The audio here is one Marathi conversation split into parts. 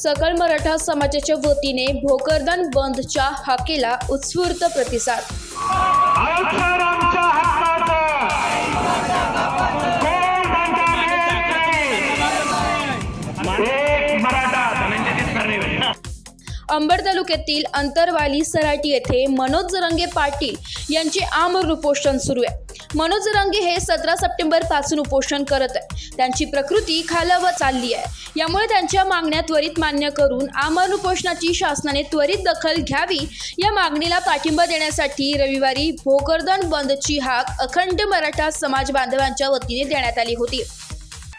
सकल मराठा समाजाच्या वतीने भोकरदन बंदच्या हाकेला उत्स्फूर्त प्रतिसाद। अंबड तालुक्यातील अंतरवाली सराटी येथे मनोज जरांगे पाटील यांचे आमरण उपोषण सुरू आहे। मनोज जरांगे हे 17 सप्टेंबर पासून उपोषण करत आहे। त्यांची प्रकृती खालावत चालली आहे। यामुळे त्यांच्या मागण्या त्वरित मान्य करून आमरण उपोषणाची शासनाने त्वरित दखल घ्यावी या मागणीला पाठिंबा देण्यासाठी रविवारी भोकरदन बंदची हाक अखंड मराठा समाज बांधवांच्या वतीने देण्यात आली होती।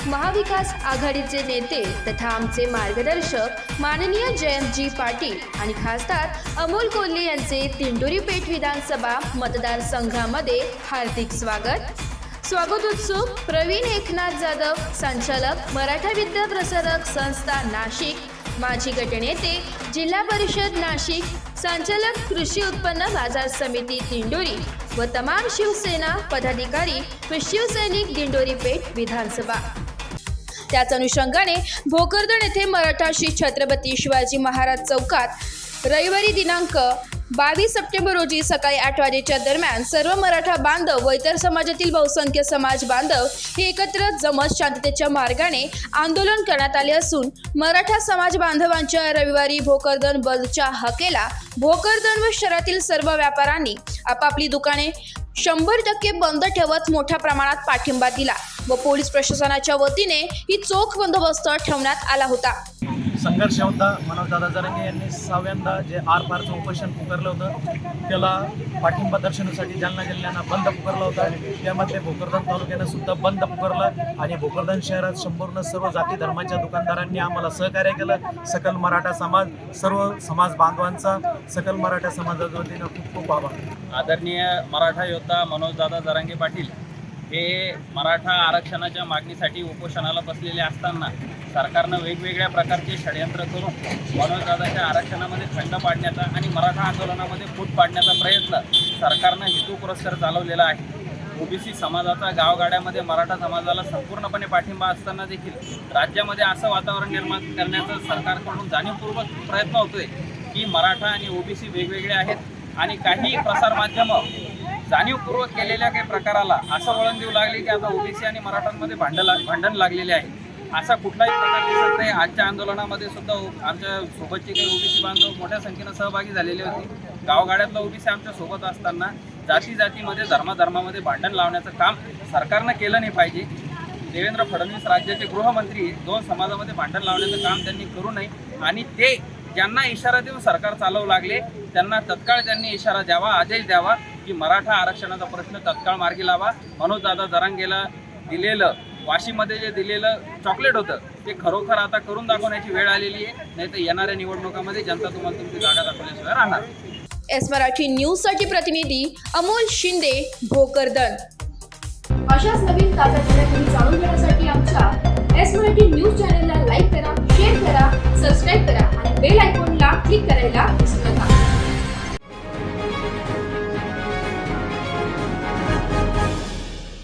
महाविकास आघाडीचे नेते तथा आमचे मार्गदर्शक माननीय जयंतजी पाटील आणि खासदार अमोल कोल्हे यांचे दिंडोरी पेठ विधानसभा मतदारसंघामध्ये हार्दिक स्वागत उत्सुक प्रवीण एकनाथ जाधव, संचालक मराठा विद्या प्रसारक संस्था नाशिक, माजी गटनेते जिल्हा परिषद नाशिक, संचालक कृषी उत्पन्न बाजार समिती दिंडोरी व तमाम शिवसेना पदाधिकारी व शिवसैनिक दिंडोरी पेठ विधानसभा। त्याच अनुषंगाने भोकरदन येथे मराठा श्री छत्रपती शिवाजी महाराज चौकात रविवारी दिनांक 22 सप्टेंबर रोजी सकाळी 8 वाजेच्या दरम्यान सर्व मराठा बांधव व इतर समाजातील बहुसंख्य समाज बांधव हे एकत्र जमत शांततेच्या मार्गाने आंदोलन करण्यात आले असून मराठा समाज बांधवांच्या रविवारी भोकरदन बंदच्या हाकेला भोकरदन व शहरातील सर्व व्यापाऱ्यांनी आपापली दुकाने 100% बंद ठेवत मोठ्या प्रमाणात पाठिंबा दिला व पोलीस प्रशासनाच्या वतीने ही चोख बंदोबस्त ठेवण्यात आला होता। संघर्ष योद्धा मनोजदादा जरांगे यांनी 6व्यांदा जे आरपारचं उपोषण पुकारलं होतं त्याला पाठिंबा दर्शनासाठी जालना जिल्ह्यानं बंद पुकारला होता। त्यामध्ये भोकरदन तालुक्यानं सुद्धा बंद पुकारलं आणि भोकरदन शहरात संपूर्ण सर्व जाती धर्माच्या दुकानदारांनी आम्हाला सहकार्य केलं। सकल मराठा समाज, सर्व समाज बांधवांचा सकल मराठा समाजाच्या वतीनं खूप खूप आभार। आदरणीय मराठा योद्धा मनोजदादा जरांगे पाटील हे मराठा आरक्षणाच्या मागणीसाठी उपोषणाला बसलेले असताना सरकारनं वेगवेगळ्या प्रकारचे षडयंत्र करून मनोजदादाच्या आरक्षणामध्ये खंड पाडण्याचा आणि मराठा आंदोलनामध्ये फूट पाडण्याचा प्रयत्न सरकारनं हेतुपुरस्सर चालवलेला आहे। ओबीसी समाजाचा गावगाड्यामध्ये मराठा समाजाला संपूर्णपणे पाठिंबा असताना देखील राज्यामध्ये असं वातावरण निर्माण करण्याचा सरकारकडून जाणीवपूर्वक प्रयत्न होतोय की मराठा आणि ओबीसी वेगवेगळे आहेत आणि काही प्रसारमाध्यमं जाणीवपूर्वक केलेल्या काही प्रकाराला असं वळण देऊ लागले की आता ओबीसी आणि मराठांमध्ये भांडण लागलेले आहे। असा कुठलाही प्रकार दिसत नाही। आजच्या आंदोलनामध्ये सुद्धा आमच्या सोबतचे काही ओबीसी बांधव मोठ्या संख्येनं सहभागी झालेले होते। गावगाड्यातला ओबीसी आमच्या सोबत असताना जातीमध्ये धर्मामध्ये भांडण लावण्याचं काम सरकारनं केलं नाही पाहिजे। देवेंद्र फडणवीस राज्याचे गृहमंत्री 2 समाजामध्ये भांडण लावण्याचं काम त्यांनी करू नये आणि ते ज्यांना इशारा देऊन सरकार चालवू लागले त्यांना तत्काळ त्यांनी इशारा द्यावा, आदेश द्यावा की मराठा आरक्षणाचा प्रश्न तत्काळ मार्गी लावा। मनोजदादा जरांगेला दिलेलं वाशीमध्ये जे दिलेलं चॉकलेट होतं ते खरोखर आता करून दाखवण्याची वेळ आलेली आहे, नाही तर येणाऱ्या निवडणुकांमध्ये जनता तुम्हाला तुमची जागा दाखवल्याशिवाय राहणार। एस मराठी न्यूज साठी प्रतिनिधी अमोल शिंदे, भोकरदन। अशाच नवीन ताज्या घडामोडी जाणून घेण्यासाठी